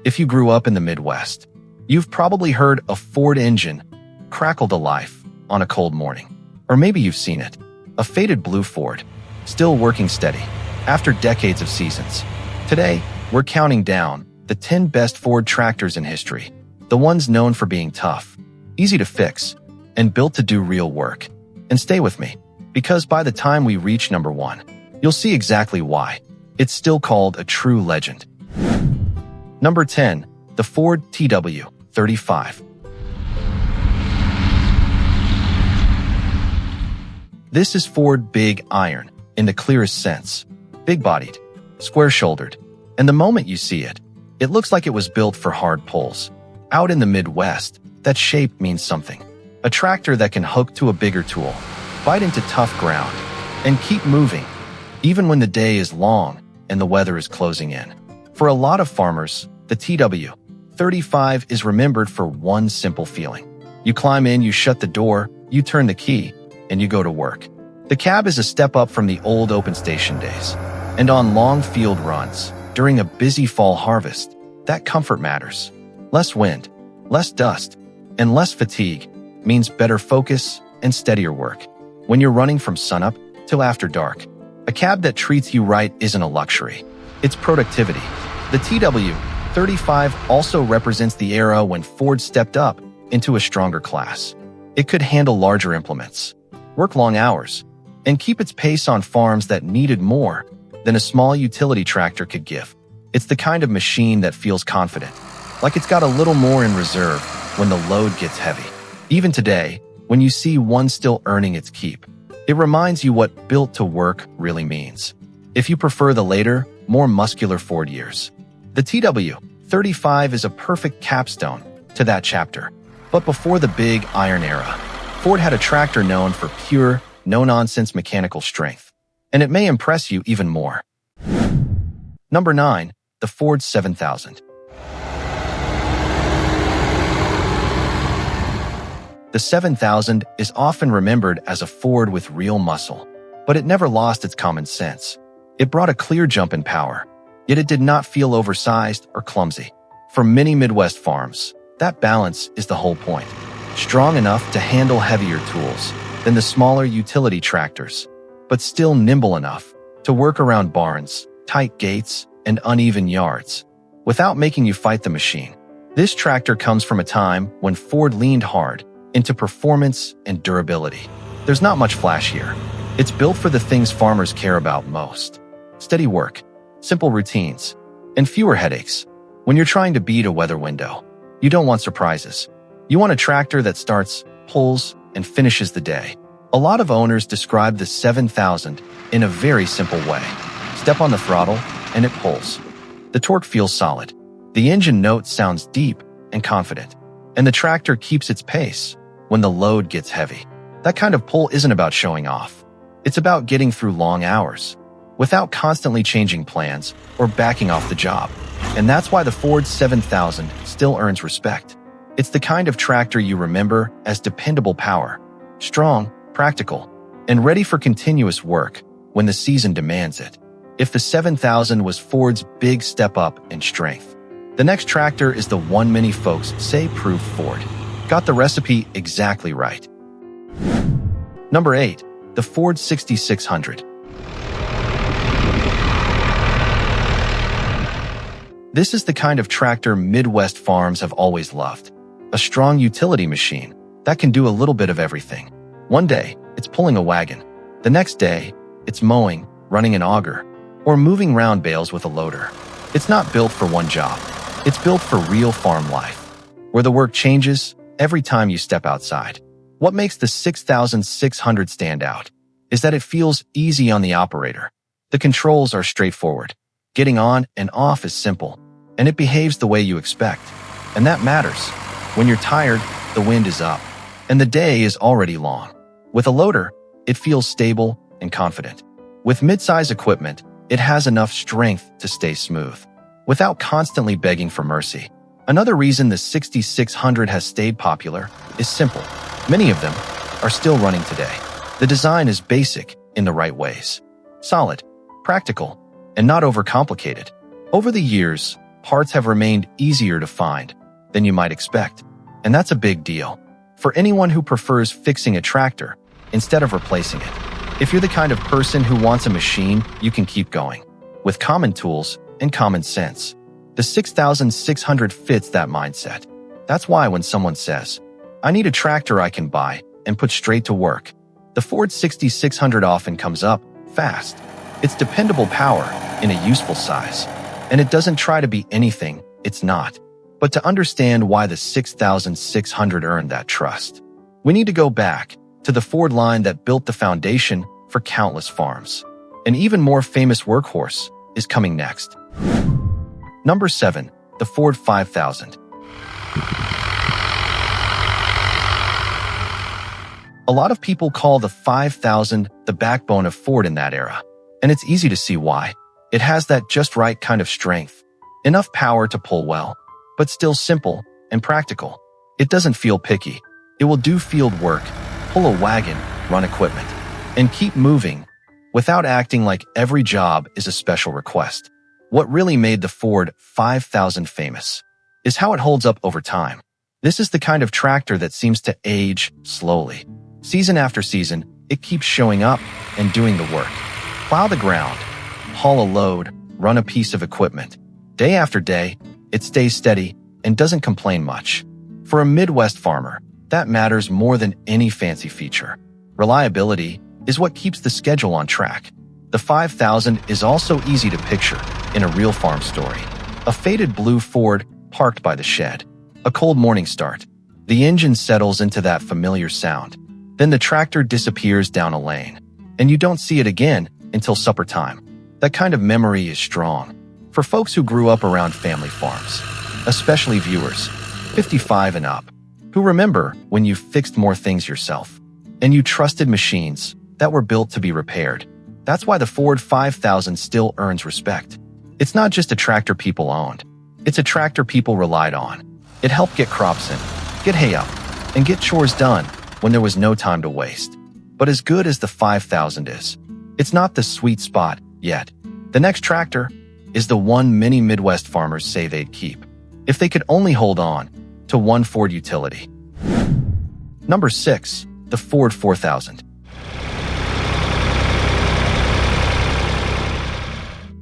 If you grew up in the Midwest, you've probably heard a Ford engine crackle to life on a cold morning. Or maybe you've seen it, a faded blue Ford, still working steady after decades of seasons. Today, we're counting down the 10 best Ford tractors in history, the ones known for being tough, easy to fix, and built to do real work. And stay with me, because by the time we reach number 1, you'll see exactly why it's still called a true legend. Number 10, the Ford TW35. This is Ford Big Iron in the clearest sense. Big-bodied, square-shouldered, and the moment you see it, it looks like it was built for hard pulls. Out in the Midwest, that shape means something. A tractor that can hook to a bigger tool, bite into tough ground, and keep moving, even when the day is long and the weather is closing in. For a lot of farmers, the TW35 is remembered for one simple feeling. You climb in, you shut the door, you turn the key, and you go to work. The cab is a step up from the old open station days. And on long field runs, during a busy fall harvest, that comfort matters. Less wind, less dust, and less fatigue means better focus and steadier work. When you're running from sunup till after dark, a cab that treats you right isn't a luxury. It's productivity. The TW35 also represents the era when Ford stepped up into a stronger class. It could handle larger implements, work long hours, and keep its pace on farms that needed more than a small utility tractor could give. It's the kind of machine that feels confident, like it's got a little more in reserve when the load gets heavy. Even today, when you see one still earning its keep, it reminds you what built to work really means. If you prefer the later, more muscular Ford years, the TW35 is a perfect capstone to that chapter. But before the Big Iron era, Ford had a tractor known for pure, no-nonsense mechanical strength. And it may impress you even more. Number 9, the Ford 7000. The 7000 is often remembered as a Ford with real muscle, but it never lost its common sense. It brought a clear jump in power, yet it did not feel oversized or clumsy. For many Midwest farms, that balance is the whole point. Strong enough to handle heavier tools than the smaller utility tractors, but still nimble enough to work around barns, tight gates, and uneven yards without making you fight the machine. This tractor comes from a time when Ford leaned hard into performance and durability. There's not much flash here. It's built for the things farmers care about most: steady work, simple routines, and fewer headaches. When you're trying to beat a weather window, you don't want surprises. You want a tractor that starts, pulls, and finishes the day. A lot of owners describe the 7000 in a very simple way. Step on the throttle, and it pulls. The torque feels solid. The engine note sounds deep and confident. And the tractor keeps its pace when the load gets heavy. That kind of pull isn't about showing off. It's about getting through long hours without constantly changing plans or backing off the job. And that's why the Ford 7000 still earns respect. It's the kind of tractor you remember as dependable power, strong, practical, and ready for continuous work when the season demands it. If the 7000 was Ford's big step up in strength, the next tractor is the one many folks say proved Ford got the recipe exactly right. Number 8, the Ford 6600. This is the kind of tractor Midwest farms have always loved. A strong utility machine that can do a little bit of everything. One day, it's pulling a wagon. The next day, it's mowing, running an auger, or moving round bales with a loader. It's not built for one job. It's built for real farm life, where the work changes every time you step outside. What makes the 6600 stand out is that it feels easy on the operator. The controls are straightforward. Getting on and off is simple, and it behaves the way you expect. And that matters. When you're tired, the wind is up, and the day is already long. With a loader, it feels stable and confident. With mid-size equipment, it has enough strength to stay smooth, without constantly begging for mercy. Another reason the 6600 has stayed popular is simple. Many of them are still running today. The design is basic in the right ways. Solid, practical, and not overcomplicated. Over the years, parts have remained easier to find than you might expect. And that's a big deal for anyone who prefers fixing a tractor instead of replacing it. If you're the kind of person who wants a machine you can keep going with common tools and common sense, the 6600 fits that mindset. That's why when someone says, "I need a tractor I can buy and put straight to work," the Ford 6600 often comes up fast. It's dependable power in a useful size, and it doesn't try to be anything it's not. But to understand why the 6600 earned that trust, we need to go back to the Ford line that built the foundation for countless farms. An even more famous workhorse is coming next. Number 7. The Ford 5000. A lot of people call the 5000 the backbone of Ford in that era, and it's easy to see why. It has that just right kind of strength, enough power to pull well, but still simple and practical. It doesn't feel picky. It will do field work, pull a wagon, run equipment, and keep moving without acting like every job is a special request. What really made the Ford 5000 famous is how it holds up over time. This is the kind of tractor that seems to age slowly. Season after season, it keeps showing up and doing the work. Plow the ground, haul a load, run a piece of equipment. Day after day, it stays steady and doesn't complain much. For a Midwest farmer, that matters more than any fancy feature. Reliability is what keeps the schedule on track. The 5000 is also easy to picture in a real farm story. A faded blue Ford parked by the shed. A cold morning start. The engine settles into that familiar sound. Then the tractor disappears down a lane, and you don't see it again until supper time. That kind of memory is strong for folks who grew up around family farms, especially viewers 55 and up, who remember when you fixed more things yourself and you trusted machines that were built to be repaired. That's why the Ford 5000 still earns respect. It's not just a tractor people owned. It's a tractor people relied on. It helped get crops in, get hay up, and get chores done when there was no time to waste. But as good as the 5000 is, it's not the sweet spot yet. The next tractor is the one many Midwest farmers say they'd keep if they could only hold on to one Ford utility. Number 6. The Ford 4000.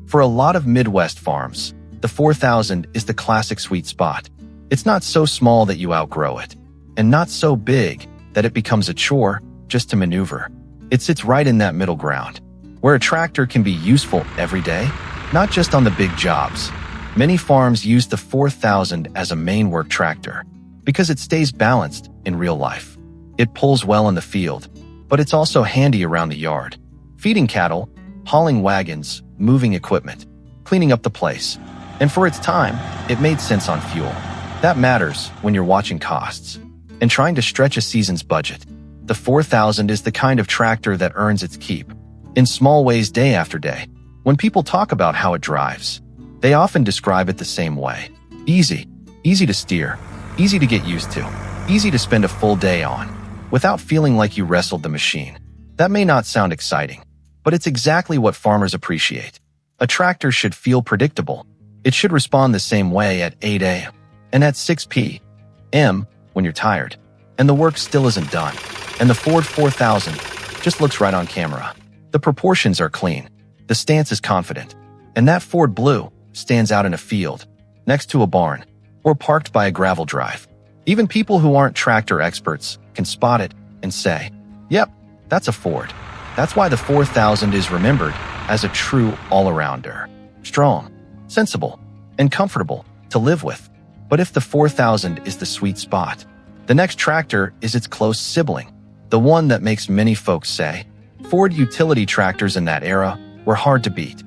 For a lot of Midwest farms, the 4000 is the classic sweet spot. It's not so small that you outgrow it, and not so big that it becomes a chore just to maneuver. It sits right in that middle ground, where a tractor can be useful every day, not just on the big jobs. Many farms use the 4000 as a main work tractor because it stays balanced in real life. It pulls well in the field, but it's also handy around the yard, feeding cattle, hauling wagons, moving equipment, cleaning up the place. And for its time, it made sense on fuel. That matters when you're watching costs and trying to stretch a season's budget. The 4000 is the kind of tractor that earns its keep in small ways day after day. When people talk about how it drives, they often describe it the same way. Easy to steer, easy to get used to, easy to spend a full day on, without feeling like you wrestled the machine. That may not sound exciting, but it's exactly what farmers appreciate. A tractor should feel predictable. It should respond the same way at 8 a.m. and at 6 p.m. when you're tired, and the work still isn't done. And the Ford 4000 just looks right on camera. The proportions are clean, the stance is confident, and that Ford Blue stands out in a field, next to a barn, or parked by a gravel drive. Even people who aren't tractor experts can spot it and say, "Yep, that's a Ford." That's why the 4000 is remembered as a true all-arounder. Strong, sensible, and comfortable to live with. But if the 4000 is the sweet spot, the next tractor is its close sibling, the one that makes many folks say, Ford utility tractors in that era were hard to beat.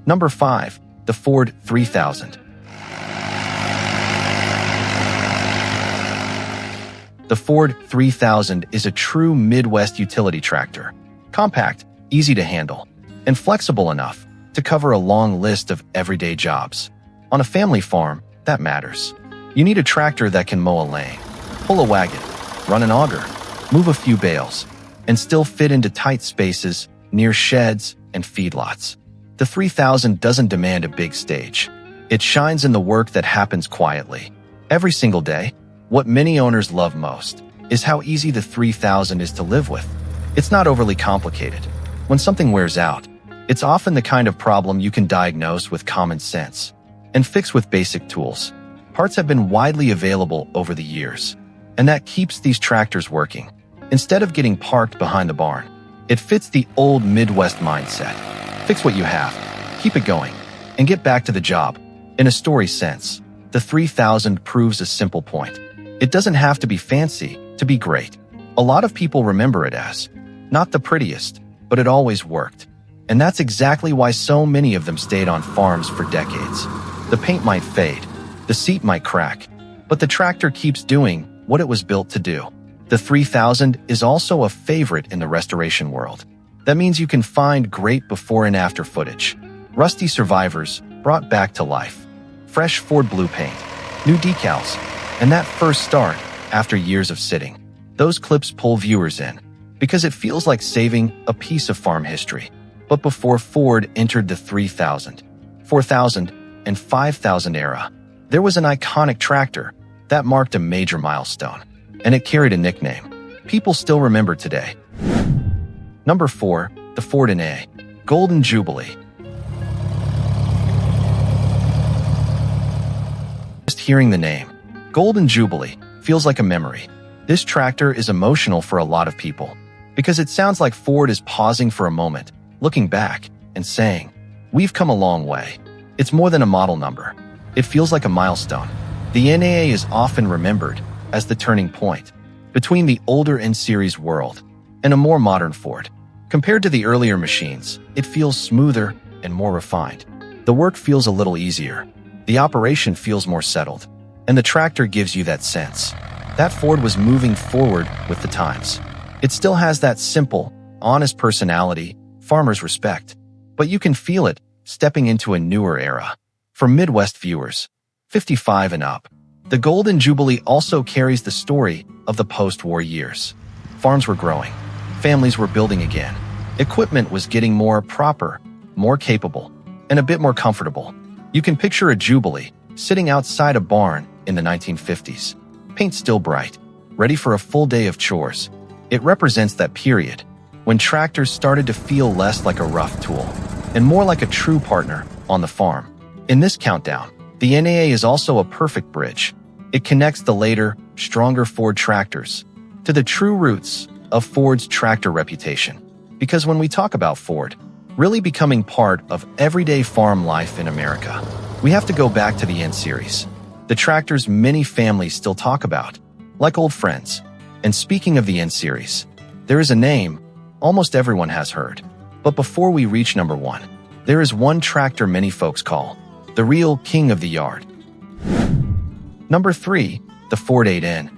Number 5. The Ford 3000. The Ford 3000 is a true Midwest utility tractor. Compact, easy to handle, and flexible enough to cover a long list of everyday jobs. On a family farm, that matters. You need a tractor that can mow a lane, pull a wagon, run an auger, move a few bales, and still fit into tight spaces near sheds and feedlots. The 3000 doesn't demand a big stage. It shines in the work that happens quietly. Every single day, what many owners love most is how easy the 3000 is to live with. It's not overly complicated. When something wears out, it's often the kind of problem you can diagnose with common sense and fix with basic tools. Parts have been widely available over the years, and that keeps these tractors working. Instead of getting parked behind the barn, it fits the old Midwest mindset. Fix what you have, keep it going, and get back to the job. In a story sense, the 3000 proves a simple point. It doesn't have to be fancy to be great. A lot of people remember it as not the prettiest, but it always worked. And that's exactly why so many of them stayed on farms for decades. The paint might fade, the seat might crack, but the tractor keeps doing what it was built to do. The 3000 is also a favorite in the restoration world. That means you can find great before and after footage. Rusty survivors brought back to life. Fresh Ford blue paint, new decals, and that first start after years of sitting. Those clips pull viewers in because it feels like saving a piece of farm history. But before Ford entered the 3000, 4000, and 5000 era, there was an iconic tractor that marked a major milestone, and it carried a nickname people still remember today. Number 4, the Ford A, Golden Jubilee. Just hearing the name, Golden Jubilee, feels like a memory. This tractor is emotional for a lot of people because it sounds like Ford is pausing for a moment, looking back, and saying, "We've come a long way." It's more than a model number. It feels like a milestone. The NAA is often remembered as the turning point between the older N-Series world and a more modern Ford. Compared to the earlier machines, it feels smoother and more refined. The work feels a little easier. The operation feels more settled. And the tractor gives you that sense. That Ford was moving forward with the times. It still has that simple, honest personality farmers respect, but you can feel it stepping into a newer era. For Midwest viewers, 55 and up, the Golden Jubilee also carries the story of the post-war years. Farms were growing, families were building again, equipment was getting more proper, more capable, and a bit more comfortable. You can picture a Jubilee sitting outside a barn in the 1950s, paint still bright, ready for a full day of chores. It represents that period when tractors started to feel less like a rough tool and more like a true partner on the farm. In this countdown, the NAA is also a perfect bridge. It connects the later, stronger Ford tractors to the true roots of Ford's tractor reputation. Because when we talk about Ford really becoming part of everyday farm life in America, we have to go back to the N-Series, the tractors many families still talk about, like old friends. And speaking of the N-Series, there is a name almost everyone has heard. But before we reach number 1, there is one tractor many folks call the real king of the yard. Number 3, the Ford 8N.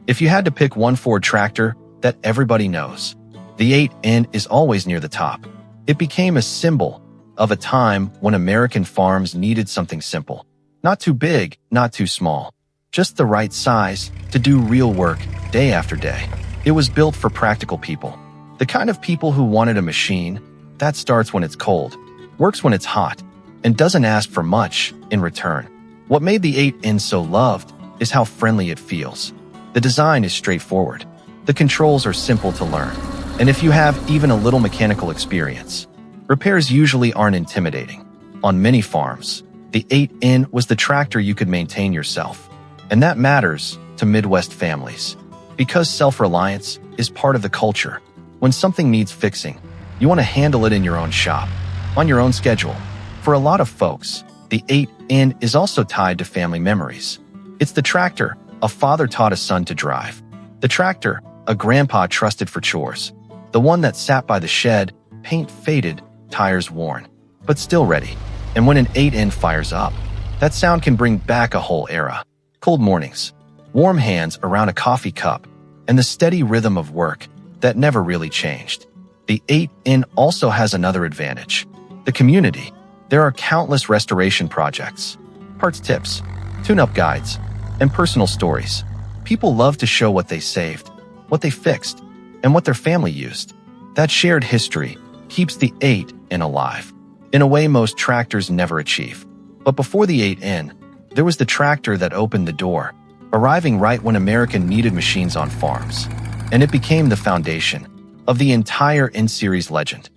If you had to pick one Ford tractor that everybody knows, the 8N is always near the top. It became a symbol of a time when American farms needed something simple. Not too big, not too small. Just the right size to do real work day after day. It was built for practical people. The kind of people who wanted a machine that starts when it's cold, works when it's hot, and doesn't ask for much in return. What made the 8N so loved is how friendly it feels. The design is straightforward. The controls are simple to learn. And if you have even a little mechanical experience, repairs usually aren't intimidating. On many farms, the 8N was the tractor you could maintain yourself. And that matters to Midwest families, because self-reliance is part of the culture. When something needs fixing, you want to handle it in your own shop, on your own schedule. For a lot of folks, the 8N is also tied to family memories. It's the tractor a father taught a son to drive. The tractor a grandpa trusted for chores. The one that sat by the shed, paint faded, tires worn, but still ready. And when an 8N fires up, that sound can bring back a whole era. Cold mornings, warm hands around a coffee cup, and the steady rhythm of work that never really changed. The 8N also has another advantage: the community. There are countless restoration projects, parts tips, tune-up guides, and personal stories. People love to show what they saved, what they fixed, and what their family used. That shared history keeps the 8N alive, in a way most tractors never achieve. But before the 8N, there was the tractor that opened the door, arriving right when America needed machines on farms. And it became the foundation of the entire N-Series legend.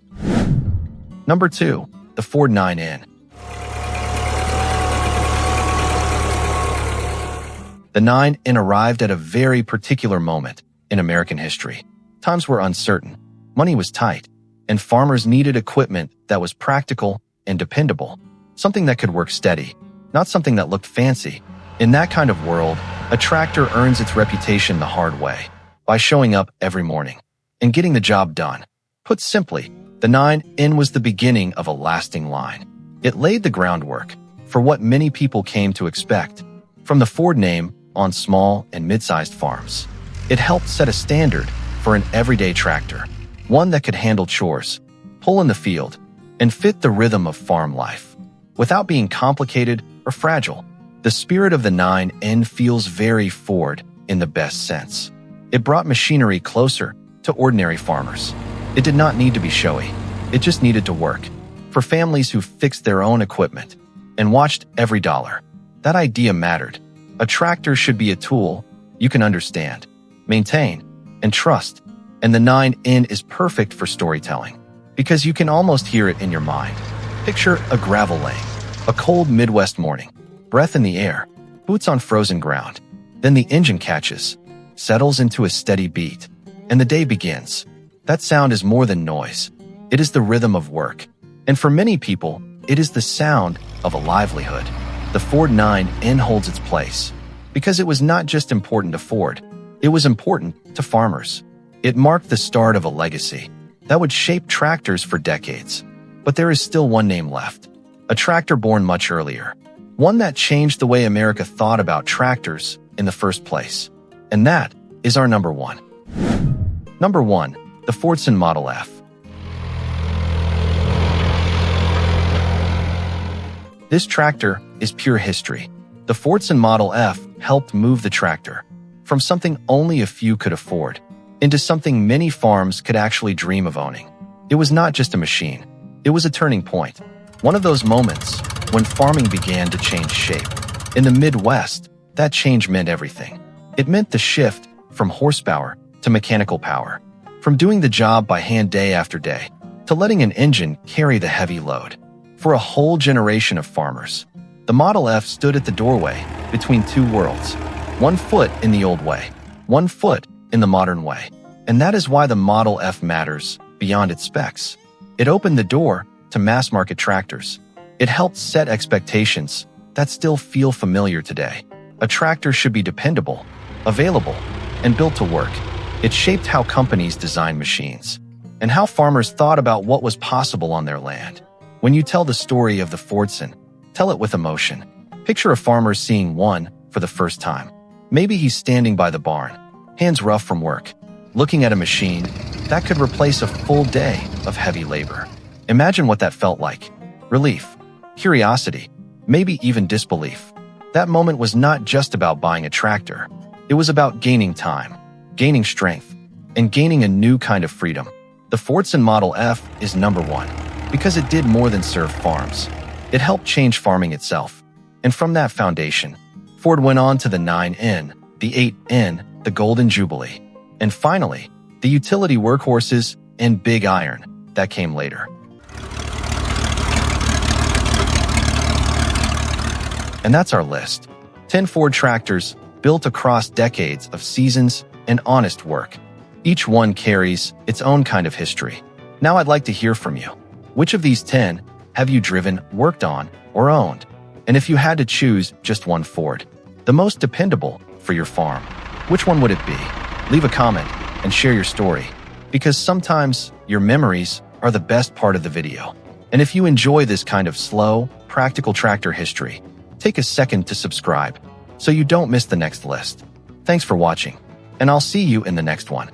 Number 2. The Ford 9N. The 9N arrived at a very particular moment in American history. Times were uncertain, money was tight, and farmers needed equipment that was practical and dependable, something that could work steady, not something that looked fancy. In that kind of world, a tractor earns its reputation the hard way, by showing up every morning and getting the job done. Put simply, the 9N was the beginning of a lasting line. It laid the groundwork for what many people came to expect from the Ford name on small and mid-sized farms. It helped set a standard for an everyday tractor, one that could handle chores, pull in the field, and fit the rhythm of farm life without being complicated or fragile. The spirit of the 9N feels very Ford in the best sense. It brought machinery closer to ordinary farmers. It did not need to be showy. It just needed to work. For families who fixed their own equipment and watched every dollar, that idea mattered. A tractor should be a tool you can understand, maintain, and trust. And the 9N is perfect for storytelling because you can almost hear it in your mind. Picture a gravel lane, a cold Midwest morning, breath in the air, boots on frozen ground. Then the engine catches, settles into a steady beat, and the day begins. That sound is more than noise. It is the rhythm of work. And for many people, it is the sound of a livelihood. The Ford 9N holds its place because it was not just important to Ford, it was important to farmers. It marked the start of a legacy that would shape tractors for decades. But there is still one name left, a tractor born much earlier, one that changed the way America thought about tractors in the first place. And that is our number 1. Number 1. The Fordson Model F. This tractor is pure history. The Fordson Model F helped move the tractor from something only a few could afford into something many farms could actually dream of owning. It was not just a machine. It was a turning point. One of those moments when farming began to change shape. In the Midwest, that change meant everything. It meant the shift from horsepower to mechanical power, from doing the job by hand day after day, to letting an engine carry the heavy load. For a whole generation of farmers, the Model F stood at the doorway between two worlds, 1 foot in the old way, 1 foot in the modern way. And that is why the Model F matters beyond its specs. It opened the door to mass-market tractors. It helped set expectations that still feel familiar today. A tractor should be dependable, available, and built to work. It shaped how companies designed machines and how farmers thought about what was possible on their land. When you tell the story of the Fordson, tell it with emotion. Picture a farmer seeing one for the first time. Maybe he's standing by the barn, hands rough from work, looking at a machine that could replace a full day of heavy labor. Imagine what that felt like. Relief, curiosity, maybe even disbelief. That moment was not just about buying a tractor. It was about gaining time, gaining strength, and gaining a new kind of freedom. The Fordson Model F is number 1 because it did more than serve farms. It helped change farming itself. And from that foundation, Ford went on to the 9N, the 8N, the Golden Jubilee, and finally, the utility workhorses and big iron that came later. And that's our list. 10 Ford tractors built across decades of seasons and honest work. Each one carries its own kind of history. Now I'd like to hear from you. Which of these 10 have you driven, worked on, or owned? And if you had to choose just one Ford, the most dependable for your farm, which one would it be? Leave a comment and share your story, because sometimes your memories are the best part of the video. And if you enjoy this kind of slow, practical tractor history, take a second to subscribe so you don't miss the next list. Thanks for watching, and I'll see you in the next one.